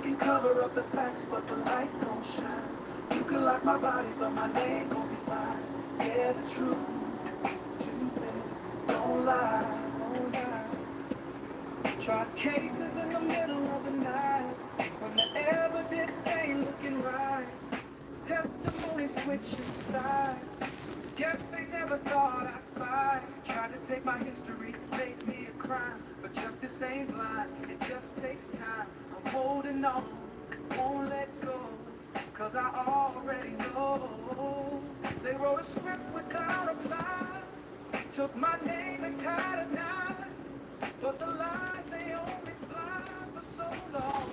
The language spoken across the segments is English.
can cover up the facts, but the light don't shine. You can lock my body, but my name gon' be fine. Yeah, the truth, don't lie, don't lie. Tried cases in the middle of the night when the evidence ain't looking right. Testimony switching sides. Guess they never thought I'd fight. Tried to take my history, make me a crime. But justice ain't blind, it just takes time. I'm holding on, won't let go. Cause I already know. They wrote a script without a plot. Took my name and tied a knot. But the lies, they only fly for so long.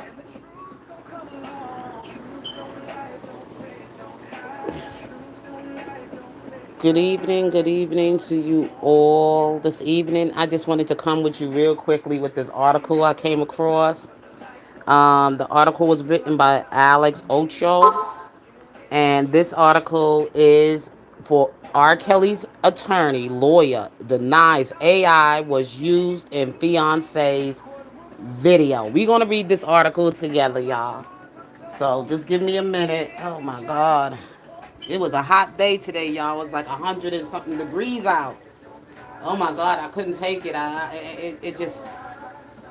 And the truth don't come along. Truth don't lie, don't fade, don't hide. Truth don't lie, don't fade. Good evening to you all. This evening, I just wanted to come with you real quickly with this article I came across. The article was written by Alex Ocho, and this article is for R. Kelly's attorney, lawyer, denies AI was used in fiance's video. We're going to read this article together, y'all. So just give me a minute. Oh my God. It was a hot day today, y'all. It was like 100 and something degrees out. Oh my God, I couldn't take it. It just,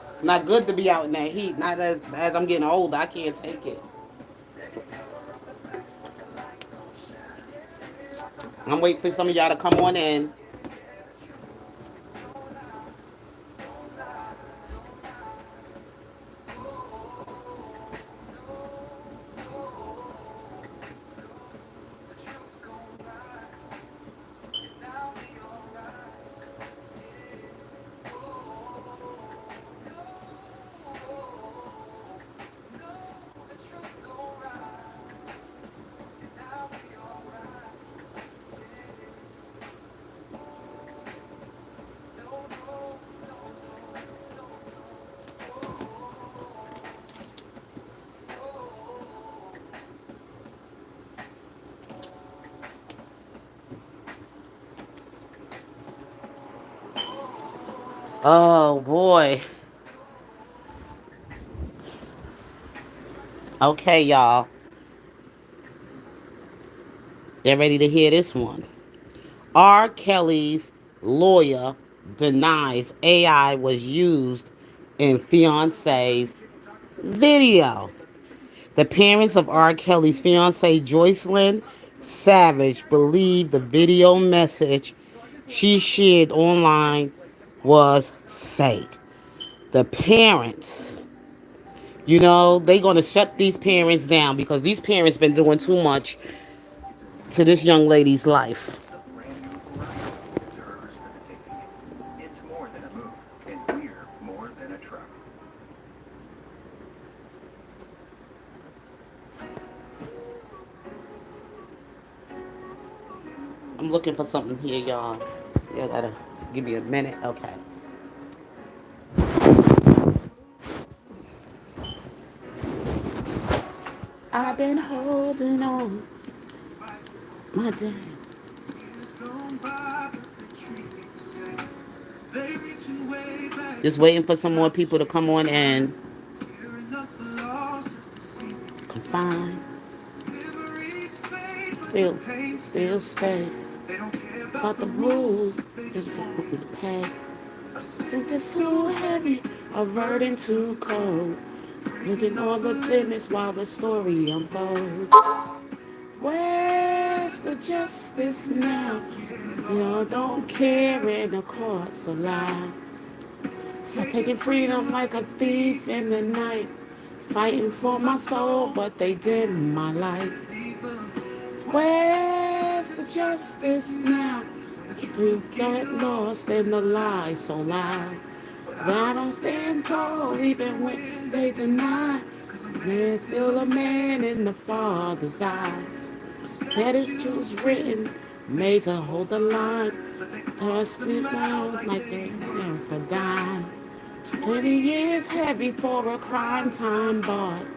it's not good to be out in that heat. Not as I'm getting older, I can't take it. I'm waiting for some of y'all to come on in. Oh boy. Okay, y'all. They're ready to hear this one. R. Kelly's lawyer denies AI was used in fiance's video. The parents of R. Kelly's fiancee Joycelyn Savage believe the video message she shared online was fake. The parents, they gonna shut these parents down because these parents been doing too much to this young lady's life. I'm looking for something here, y'all. You gotta give me a minute. Okay. I've been holding on, my day. Just waiting for some more people to come on and confine. Still stay. About the rules, just want me to pay. Since it's too heavy, a burden too cold. Looking all the limits while the story unfolds. Where's the justice now? You don't care in the courts alive. For taking freedom like a thief in the night. Fighting for my soul, but they dim my light. Where's the justice now? The truth get lost in the lies so loud. But I don't stand tall even when they deny. There's still a man in the Father's eyes. Said his truth's written, made to hold the line. Trust me now like they're there for dime. 20 years heavy for a crime time barred.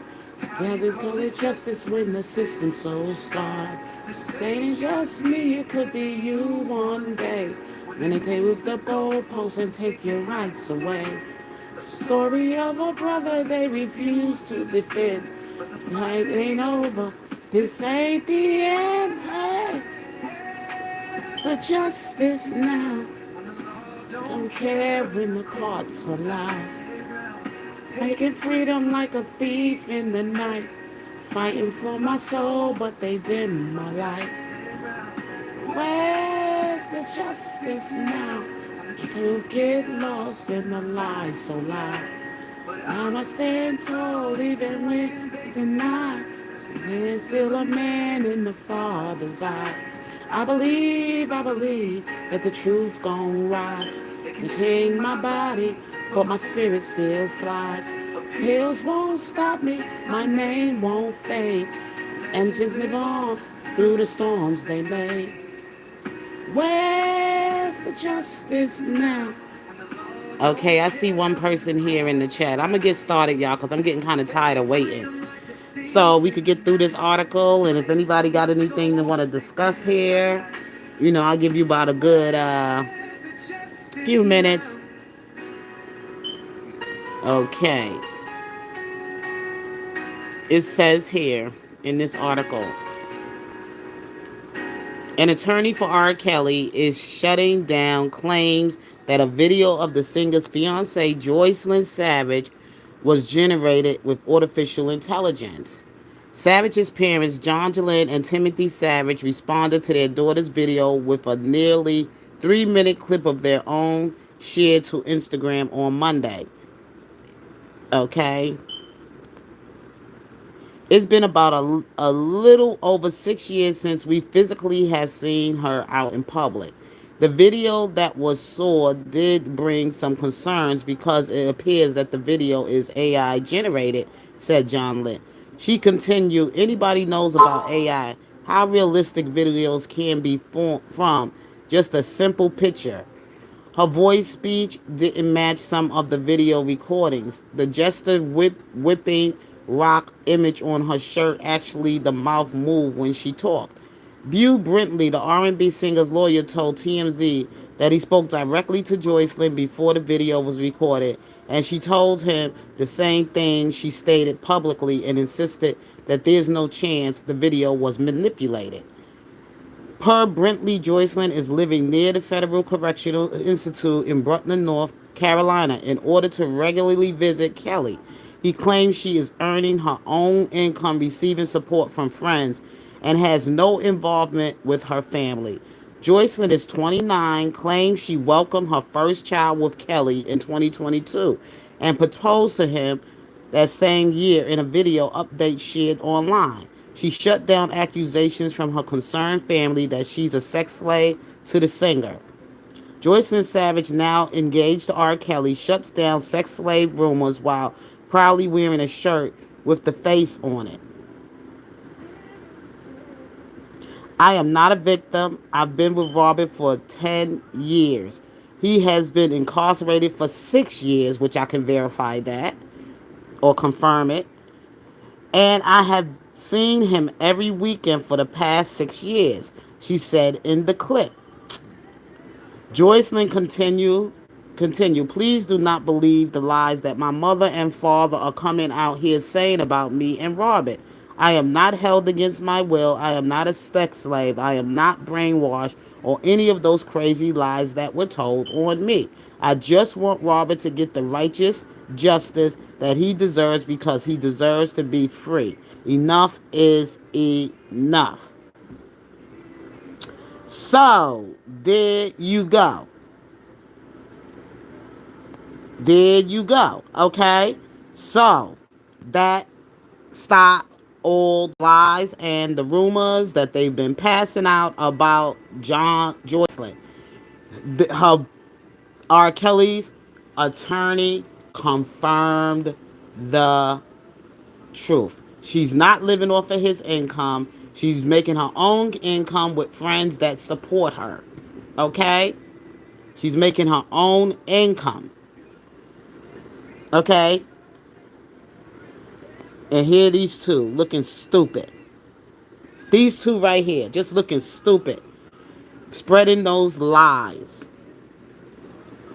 Rather call it justice when the system's so scarred. It ain't just me, it could be you one day. When they take with the goalposts and take your rights away. Story of a brother they refuse to defend. Night ain't over. This ain't the end. Hey, the justice now. Don't care when the courts are loud. Taking freedom like a thief in the night. Fighting for my soul, but they dim my light. Where's the justice now? The truth get lost in the lies so loud. I must stand tall even when denied. There's still a man in the Father's eyes. I believe that the truth gon' rise. They change my body, but my spirit still flies. Pills won't stop me, my name won't fade. Engines live on through the storms they made. Where's the justice now? Okay, I see one person here in the chat. I'm gonna get started, y'all, because I'm getting kind of tired of waiting. So we could get through this article, and if anybody got anything they want to discuss here, I'll give you about a good few minutes. Okay. It says here in this article, an attorney for R. Kelly is shutting down claims that a video of the singer's fiancee, Joycelyn Savage, was generated with artificial intelligence. Savage's parents, Joycelyn and Timothy Savage, responded to their daughter's video with a nearly 3-minute clip of their own shared to Instagram on Monday. Okay. It's been about a little over 6 years since we physically have seen her out in public. The video that was saw did bring some concerns because it appears that the video is AI generated, said John Litt. She continued, anybody knows about AI, how realistic videos can be from just a simple picture. Her voice speech didn't match some of the video recordings. The gesture whipping rock image on her shirt, actually the mouth moved when she talked. Bew Brintley, the R&B singer's lawyer, told TMZ that he spoke directly to Joycelyn before the video was recorded, and she told him the same thing she stated publicly and insisted that there's no chance the video was manipulated. Per Brentley, Joycelyn is living near the Federal Correctional Institute in Butler, North Carolina, in order to regularly visit Kelly. He claims she is earning her own income, receiving support from friends, and has no involvement with her family. Joycelyn is 29, claims she welcomed her first child with Kelly in 2022 and proposed to him that same year in a video update shared online. She shut down accusations from her concerned family that she's a sex slave to the singer. Joycelyn Savage, now engaged to R. Kelly, shuts down sex slave rumors while proudly wearing a shirt with the face on it. I am not a victim. I've been with Robert for 10 years. He has been incarcerated for 6 years, which I can verify that or confirm it. And I have seen him every weekend for the past 6 years, she said in the clip. Joycelyn continue, please do not believe the lies that my mother and father are coming out here saying about me and Robert. I am not held against my will. I am not a sex slave. I am not brainwashed or any of those crazy lies that were told on me. I just want Robert to get the righteous justice that he deserves because he deserves to be free. Enough is enough. So, there you go. There you go. Okay? So, that stop all the lies and the rumors that they've been passing out about Joycelyn. Her R. Kelly's attorney confirmed the truth. She's not living off of his income. She's making her own income with friends that support her. Okay? She's making her own income. Okay? And here these two looking stupid. These two right here, just looking stupid. Spreading those lies.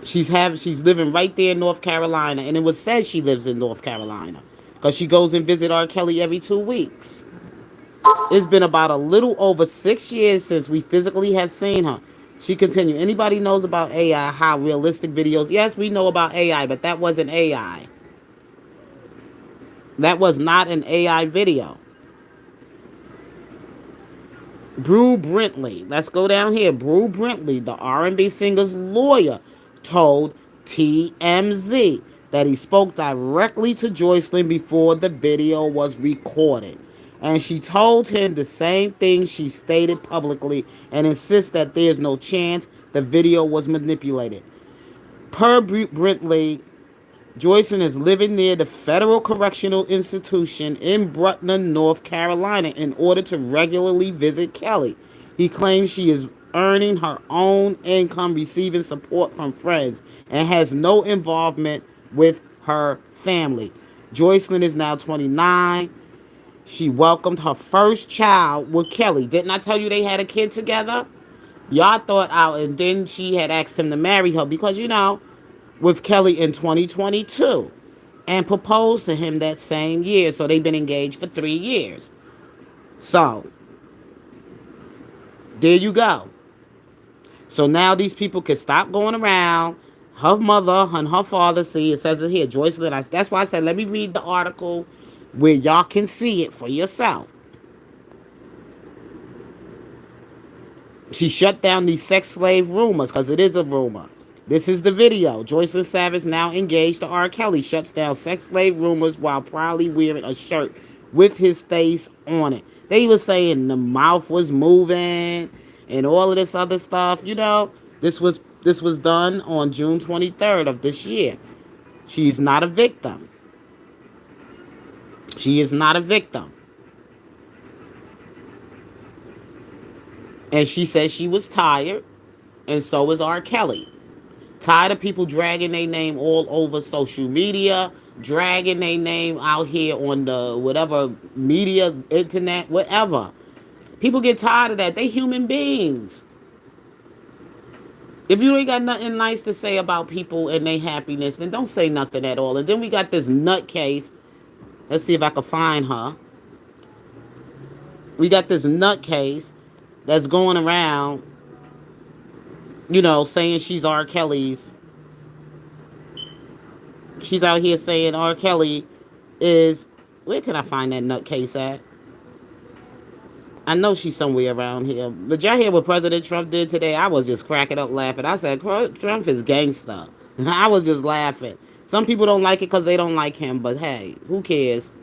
She's living right there in North Carolina, and it was said she lives in North Carolina because she goes and visit R. Kelly every 2 weeks. It's been about a little over 6 years since we physically have seen her. She continued. Anybody knows about AI? How realistic videos? Yes, we know about AI, but that wasn't AI. That was not an AI video. Brew Brentley. Let's go down here. Brew Brentley, the R&B singer's lawyer, told TMZ that he spoke directly to Joycelyn before the video was recorded. And she told him the same thing she stated publicly and insists that there's no chance the video was manipulated. Per Brentley, Joycelyn is living near the Federal Correctional Institution in Bruntner, North Carolina, in order to regularly visit Kelly. He claims she is earning her own income, receiving support from friends, and has no involvement with her family. Joycelyn is now 29. She welcomed her first child with Kelly. Didn't I tell you they had a kid together? Y'all thought out, and then she had asked him to marry her because, with Kelly in 2022 and proposed to him that same year. So they've been engaged for 3 years. So there you go. So now these people can stop going around. Her mother and her father, see, it says it here, Joycelyn. That's why I said, let me read the article where y'all can see it for yourself. She shut down these sex slave rumors because it is a rumor. This is the video. Joycelyn Savage, now engaged to R. Kelly, shuts down sex slave rumors while proudly wearing a shirt with his face on it. They were saying the mouth was moving and all of this other stuff. This was done on June 23rd of this year. She's not a victim. She is not a victim. And she said she was tired, and so is R. Kelly. Tired of people dragging their name all over social media, dragging their name out here on the whatever media, internet, whatever. People get tired of that. They human beings. If you ain't got nothing nice to say about people and their happiness, then don't say nothing at all. And then we got this nutcase. Let's see if I can find her. We got this nutcase that's going around, saying she's R. Kelly's. She's out here saying R. Kelly is. Where can I find that nutcase at? I know she's somewhere around here. But y'all hear what President Trump did today? I was just cracking up laughing. I said, Trump is gangster. I was just laughing. Some people don't like it because they don't like him. But hey, who cares?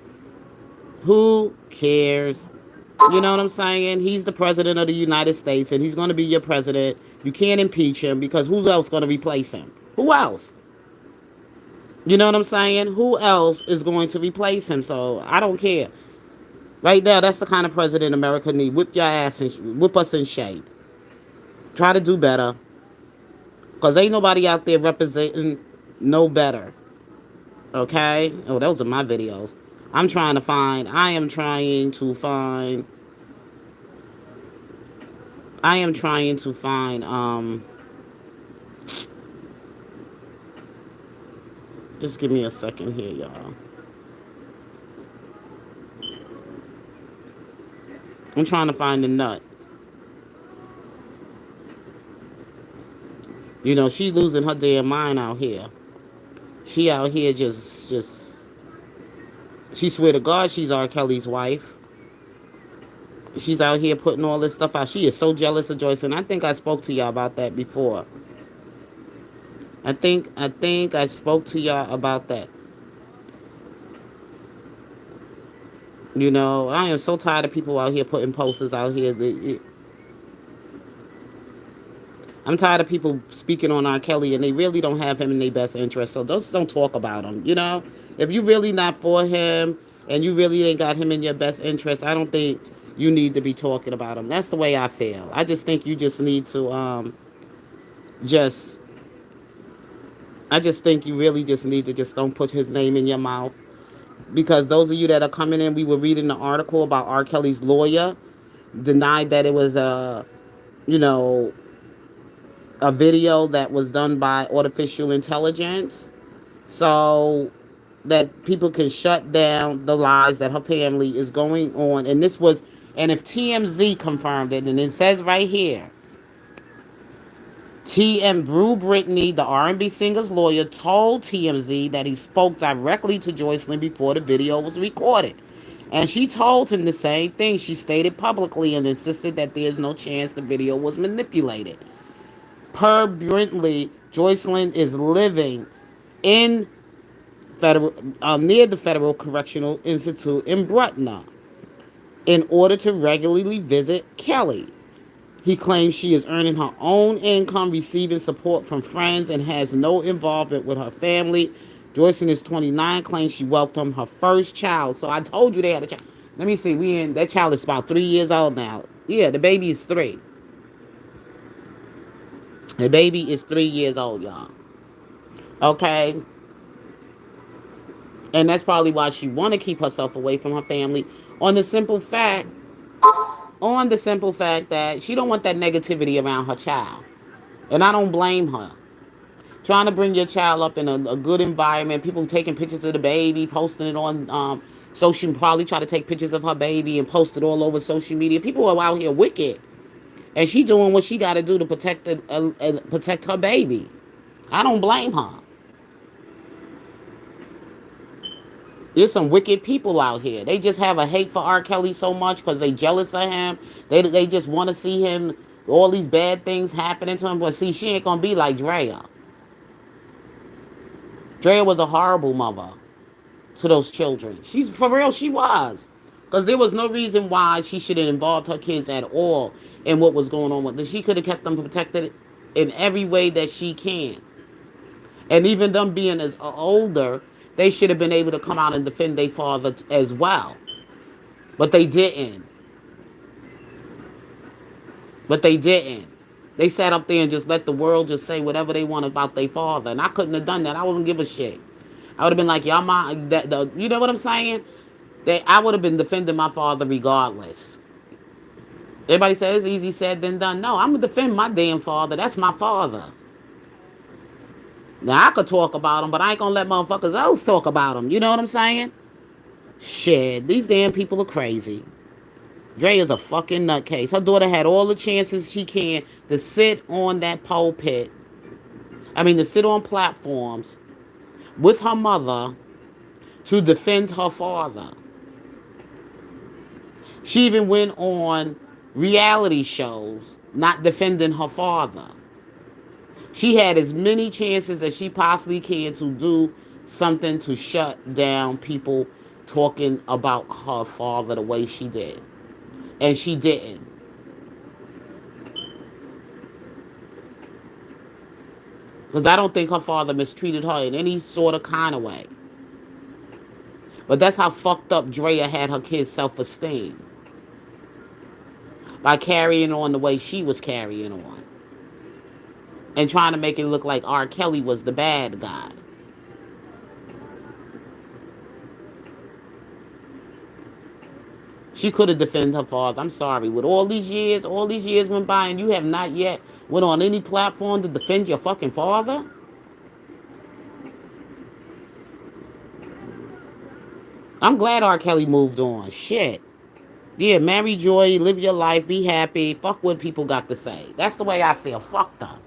Who cares? You know what I'm saying? He's the president of the United States, and he's going to be your president. You can't impeach him because who's else going to replace him? Who else? You know what I'm saying? Who else is going to replace him? So I don't care. Right now, that's the kind of president America needs. Whip your ass and whip us in shape. Try to do better. Because ain't nobody out there representing no better. Okay? Oh, those are my videos. I am trying to find, just give me a second here, y'all. I'm trying to find the nut. She losing her damn mind out here. She out here she swear to God she's R. Kelly's wife. She's out here putting all this stuff out. She is so jealous of Joyce, and I think I spoke to y'all about that before. I think I spoke to y'all about that. I am so tired of people out here putting posters out here. I'm tired of people speaking on R. Kelly and they really don't have him in their best interest. So just don't talk about him. If you really not for him and you really ain't got him in your best interest, I don't think you need to be talking about him. That's the way I feel. I just think you just need to just. I just think you really just need to just don't put his name in your mouth. Because those of you that are coming in, we were reading the article about R. Kelly's lawyer denied that it was you know a video that was done by artificial intelligence, so that people can shut down the lies that her family is going on. And this was, and if TMZ confirmed it, and it says right here, TM Brew Brittany, the R&B singer's lawyer, told TMZ that he spoke directly to Joycelyn before the video was recorded. And she told him the same thing. She stated publicly and insisted that there is no chance the video was manipulated. Per Brittany, Joycelyn is living in federal near the Federal Correctional Institute in Brutna in order to regularly visit Kelly. He claims she is earning her own income, receiving support from friends, and has no involvement with her family. Joycelyn is 29, claims she welcomed her first child. So I told you they had a child. Let me see, that child is about 3 years old now. Yeah, the baby is 3. The baby is 3 years old, y'all. Okay? And that's probably why she want to keep herself away from her family on the simple fact that she don't want that negativity around her child. And I don't blame her. Trying to bring your child up in a good environment, people taking pictures of the baby, posting it on social, probably try to take pictures of her baby and post it all over social media. People are out here wicked. And she doing what she got to do to protect her baby. I don't blame her. There's some wicked people out here. They just have a hate for R. Kelly so much because they jealous of him. They just want to see him, all these bad things happening to him. But see, she ain't going to be like Drea. Drea was a horrible mother to those children. She's, for real, she was. Because there was no reason why she should have involved her kids at all in what was going on with them. She could have kept them protected in every way that she can. And even them being as older, they should have been able to come out and defend their father as well. But they didn't. But they didn't. They sat up there and just let the world just say whatever they want about their father. And I couldn't have done that. I wouldn't give a shit. I would have been like, y'all, you know what I'm saying? I would have been defending my father regardless. Everybody says it's easy said than done. No, I'm going to defend my damn father. That's my father. Now, I could talk about him, but I ain't going to let motherfuckers else talk about him. You know what I'm saying? Shit, these damn people are crazy. Dre is a fucking nutcase. Her daughter had all the chances she can to sit on that pulpit. To sit on platforms with her mother to defend her father. She even went on reality shows not defending her father. She had as many chances as she possibly can to do something to shut down people talking about her father the way she did. And she didn't. Because I don't think her father mistreated her in any sort of kind of way. But that's how fucked up Drea had her kids' self-esteem. By carrying on the way she was carrying on. And trying to make it look like R. Kelly was the bad guy. She could have defended her father. I'm sorry. With all these years went by and you have not yet went on any platform to defend your fucking father? I'm glad R. Kelly moved on. Shit. Yeah, marry Joy, live your life, be happy. Fuck what people got to say. That's the way I feel. Fuck them.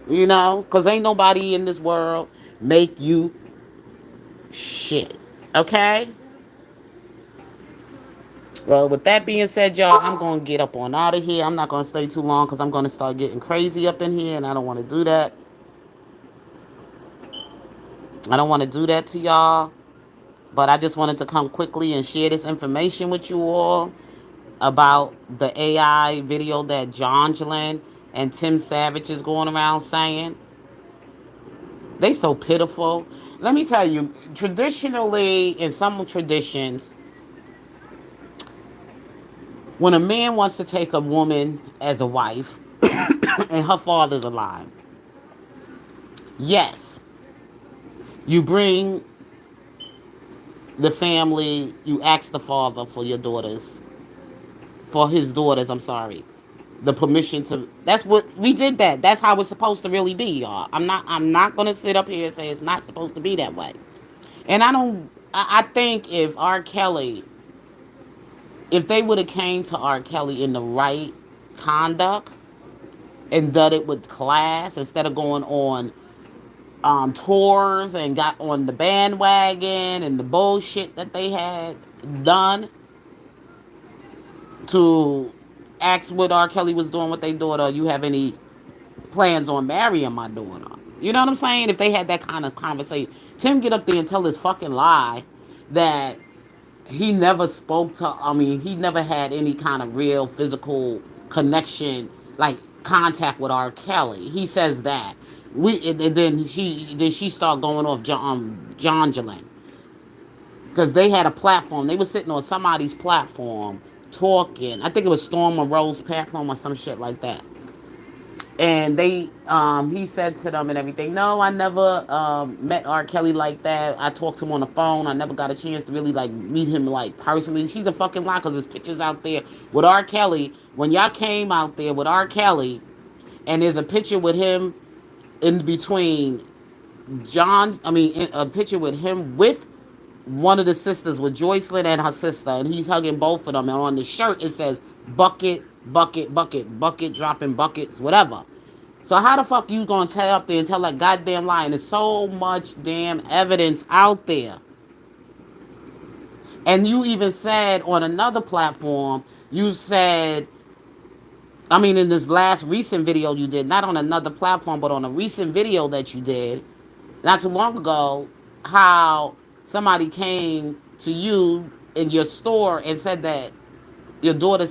You know? Because ain't nobody in this world make you shit. Okay? Well, with that being said, y'all, I'm going to get up on out of here. I'm not going to stay too long because I'm going to start getting crazy up in here, and I don't want to do that. I don't want to do that to y'all. But I just wanted to come quickly and share this information with you all about the AI video that Joycelyn and Tim Savage is going around saying. They so pitiful. Let me tell you, traditionally, in some traditions, when a man wants to take a woman as a wife and her father's alive, yes, you bring the family, you ask the father for his daughters, I'm sorry. the permission to. That's what we did. That's how it's supposed to really be, y'all. I'm not gonna sit up here and say it's not supposed to be that way. And I don't. I think if R. Kelly, if they would have came to R. Kelly in the right conduct and done it with class instead of going on tours and got on the bandwagon and the bullshit that they had done to ask what R. Kelly was doing with their daughter. You have any plans on marrying my daughter? You know what I'm saying? If they had that kind of conversation, Tim get up there and tell his fucking lie that he never spoke to. I mean, he never had any kind of real physical connection, like contact with R. Kelly. He says that. And then she start going off John Jalen because they had a platform. They were sitting on somebody's platform talking. I think it was Storm or Rose platform or some shit like that. And he said to them and everything, no, I never met R. Kelly like that. I talked to him on the phone. I never got a chance to really like meet him like personally. She's a fucking lie because there's pictures out there with R. Kelly. When y'all came out there with R. Kelly, and there's a picture with him in between a picture with him with one of the sisters, with Joycelyn and her sister, and he's hugging both of them. And on the shirt it says bucket, bucket, bucket, bucket, dropping buckets, whatever. So how the fuck you gonna tell up there and tell that goddamn lie? And there's so much damn evidence out there. And you even said on another platform, you said, I mean, in this last recent video you did, not on another platform, but on a recent video that you did not too long ago, how somebody came to you in your store and said that your daughter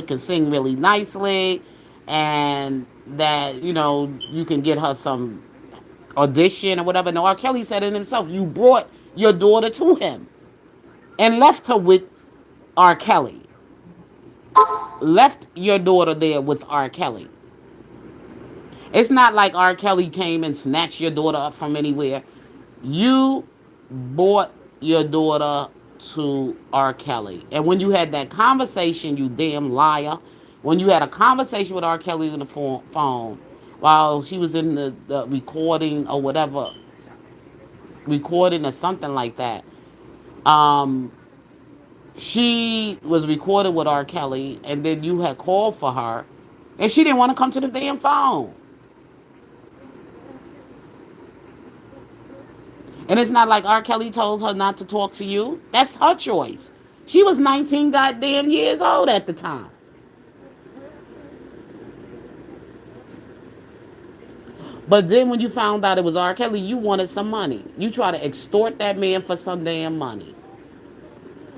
can sing really nicely, and that you can get her some audition or whatever. No, R. Kelly said it himself. You brought your daughter to him and left her with R. Kelly. Left your daughter there with R. Kelly. It's not like R. Kelly came and snatched your daughter up from anywhere. You brought your daughter to R. Kelly. And when you had that conversation, you damn liar, when you had a conversation with R. Kelly on the phone while she was in the recording or whatever, recording or something like that, um, she was recorded with R. Kelly, and then you had called for her, and she didn't want to come to the damn phone. And it's not like R. Kelly told her not to talk to you. That's her choice. She was 19 goddamn years old at the time. But then when you found out it was R. Kelly, you wanted some money. You try to extort that man for some damn money.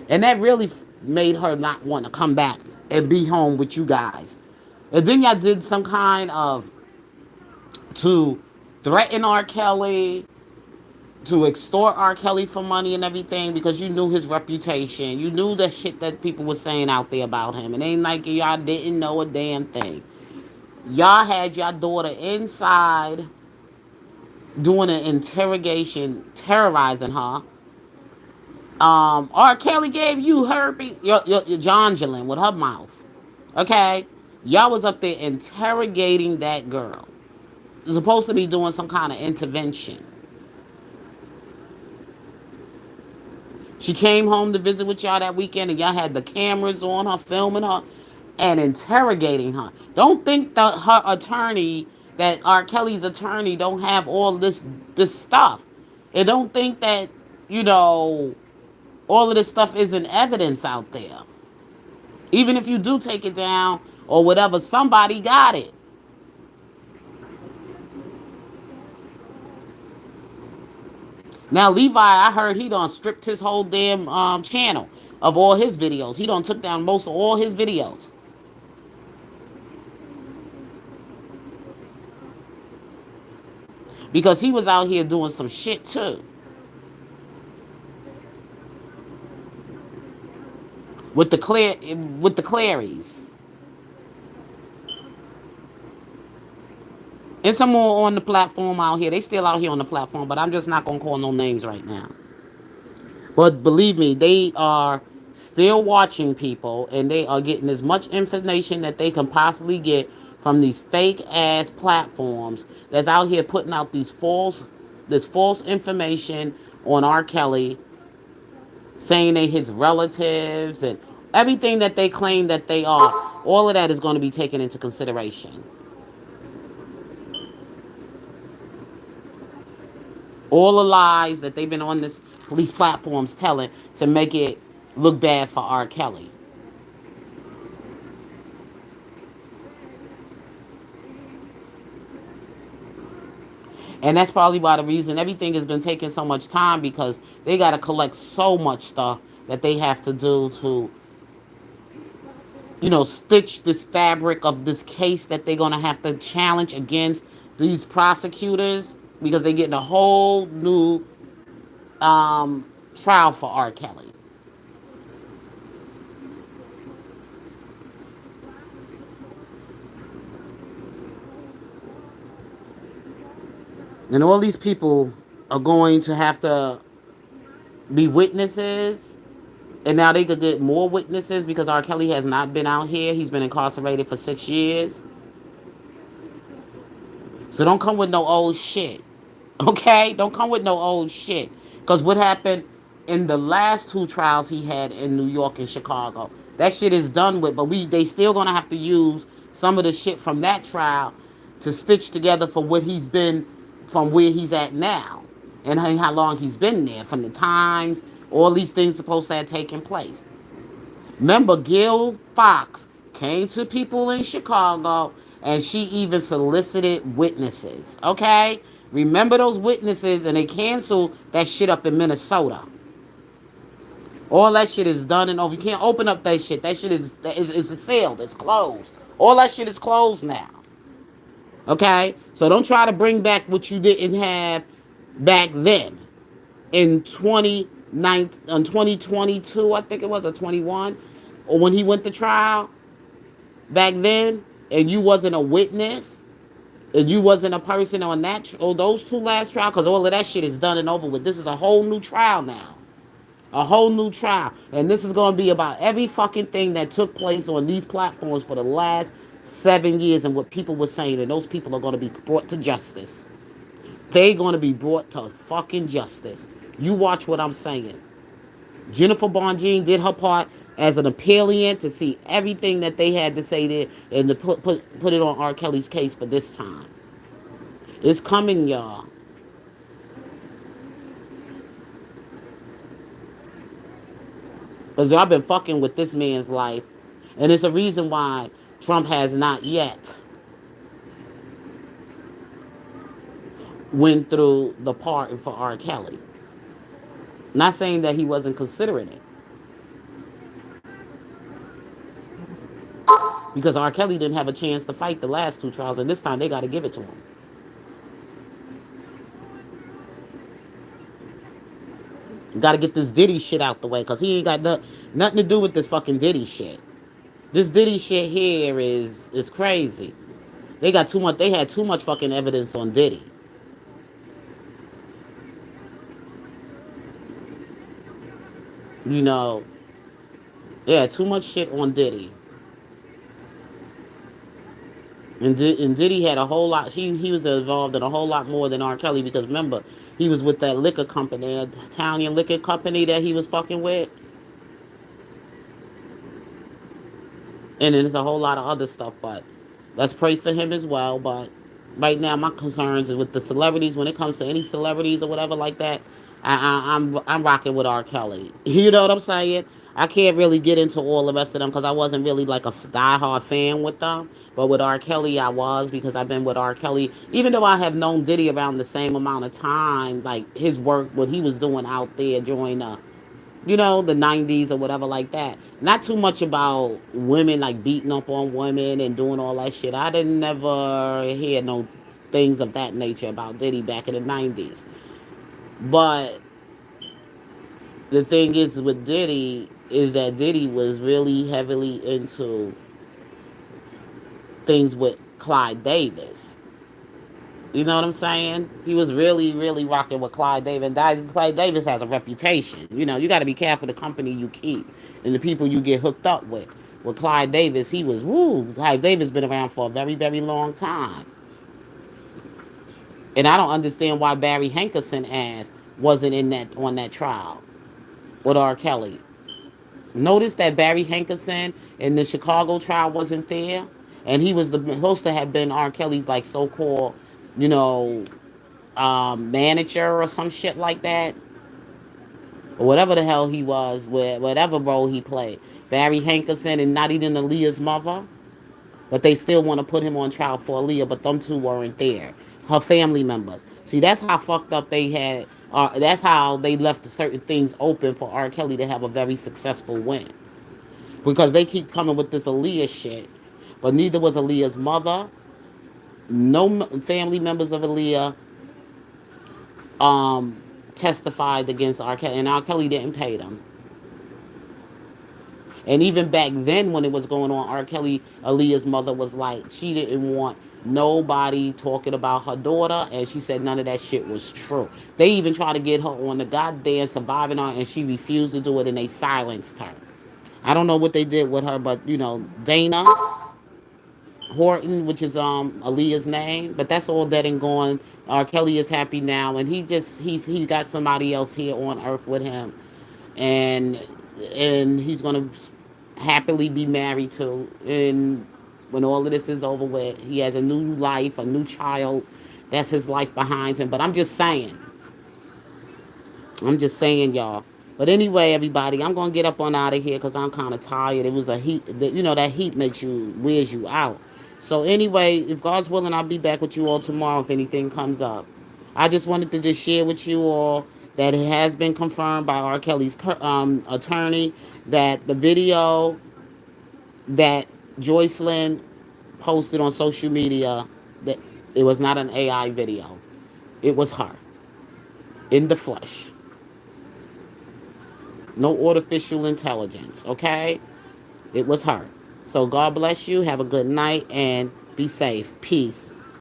And that really made her not want to come back and be home with you guys. And then y'all did some kind of to threaten R. Kelly, to extort R. Kelly for money and everything because you knew his reputation. You knew the shit that people were saying out there about him. It ain't like y'all didn't know a damn thing. Y'all had your daughter inside doing an interrogation, terrorizing her. R. Kelly gave you herpes, your John Jalen with her mouth. Okay? Y'all was up there interrogating that girl. You're supposed to be doing some kind of intervention. She came home to visit with y'all that weekend, and y'all had the cameras on her, filming her, and interrogating her. Don't think that her attorney, that R. Kelly's attorney, don't have all this stuff. And don't think that all of this stuff isn't evidence out there. Even if you do take it down or whatever, somebody got it. Now Levi, I heard he done stripped his whole damn channel of all his videos. He done took down most of all his videos because he was out here doing some shit too with the Clarys. And some more on the platform out here. They still out here on the platform, but I'm just not gonna call no names right now. But believe me, they are still watching people, and they are getting as much information that they can possibly get from these fake ass platforms that's out here putting out this false information on R. Kelly, saying they his relatives and everything that they claim that they are. All of that is going to be taken into consideration. All the lies that they've been on these platforms telling to make it look bad for R. Kelly. And that's probably why the reason everything has been taking so much time, because they got to collect so much stuff that they have to do to, stitch this fabric of this case that they're going to have to challenge against these prosecutors, because they're getting a whole new trial for R. Kelly. And all these people are going to have to be witnesses. And now they could get more witnesses because R. Kelly has not been out here. He's been incarcerated for 6 years. So don't come with no old shit. Okay? Don't come with no old shit. Because what happened in the last two trials he had in New York and Chicago, that shit is done with. But they still gonna have to use some of the shit from that trial to stitch together for what he's been, from where he's at now. And how long he's been there. From the times, all these things supposed to have taken place. Remember, Gil Fox came to people in Chicago and she even solicited witnesses. Okay? Remember those witnesses, and they canceled that shit up in Minnesota. All that shit is done and over. You can't open up that shit. That shit is sealed. It's closed. All that shit is closed now. Okay? So don't try to bring back what you didn't have back then in 2022, I think it was, or 21, or when he went to trial back then, and you wasn't a witness, and you wasn't a person on that or those two last trials, because all of that shit is done and over with. This is a whole new trial now. A whole new trial. And this is going to be about every fucking thing that took place on these platforms for the last 7 years, and what people were saying. And those people are going to be brought to justice. They're going to be brought to fucking justice. You watch what I'm saying. Jennifer Bonjean did her part as an appellant to see everything that they had to say there, and to put it on R. Kelly's case for this time. It's coming, y'all. Because y'all been fucking with this man's life. And it's a reason why Trump has not yet went through the pardon for R. Kelly. Not saying that he wasn't considering it. Because R. Kelly didn't have a chance to fight the last two trials, and this time they got to give it to him. Got to get this Diddy shit out the way, because he ain't got nothing to do with this fucking Diddy shit. This Diddy shit here is crazy. They got too much. They had too much fucking evidence on Diddy. You know, yeah, too much shit on Diddy. And Diddy had a whole lot. He was involved in a whole lot more than R. Kelly, because remember, he was with that liquor company, that Italian liquor company that he was fucking with. And then there's a whole lot of other stuff, but let's pray for him as well. But right now, my concerns is with the celebrities. When it comes to any celebrities or whatever like that, I'm rocking with R. Kelly. You know what I'm saying? I can't really get into all the rest of them because I wasn't really like a diehard fan with them. But with R. Kelly, I was, because I've been with R. Kelly. Even though I have known Diddy around the same amount of time, like his work, what he was doing out there during the 90s or whatever like that. Not too much about women, like beating up on women and doing all that shit. I didn't never hear no things of that nature about Diddy back in the 90s. But the thing is with Diddy is that Diddy was really heavily into things with Clyde Davis. You know what I'm saying? He was really, really rocking with Clyde Davis. Clyde Davis has a reputation. You know, you got to be careful the company you keep and the people you get hooked up with. With Clyde Davis, he was woo. Clyde Davis been around for a very, very long time, and I don't understand why Barry Hankerson ass wasn't in that on that trial with R. Kelly. Notice that Barry Hankerson in the Chicago trial wasn't there, and he was supposed to have been R. Kelly's like so-called, you know, manager or some shit like that, or whatever the hell he was, with whatever role he played. Barry Hankerson and not even Aaliyah's mother, but they still want to put him on trial for Aaliyah, but them two weren't there. Her family members. See, that's how fucked up they had. That's how they left certain things open for R. Kelly to have a very successful win. Because they keep coming with this Aaliyah shit, but neither was Aaliyah's mother. No family members of Aaliyah um, testified against R. Kelly, and R. Kelly didn't pay them. And even back then, when it was going on, R. Kelly, Aaliyah's mother was like, she didn't want nobody talking about her daughter, and she said none of that shit was true. They even tried to get her on the goddamn Surviving R, and she refused to do it, and they silenced her. I don't know what they did with her, but you know, Dana Horton, which is Aaliyah's name, but that's all dead and gone. R. Kelly is happy now, and he got somebody else here on Earth with him, and he's gonna happily be married to. And when all of this is over with, he has a new life, a new child. That's his life behind him. But I'm just saying, y'all. But anyway, everybody, I'm gonna get up on out of here because I'm kind of tired. It was a heat. You know that heat makes you wears you out. So anyway, if God's willing, I'll be back with you all tomorrow if anything comes up. I just wanted to just share with you all that it has been confirmed by R. Kelly's attorney that the video that Joycelyn posted on social media, that it was not an AI video. It was her in the flesh. No artificial intelligence, okay? It was her. So God bless you. Have a good night and be safe. Peace.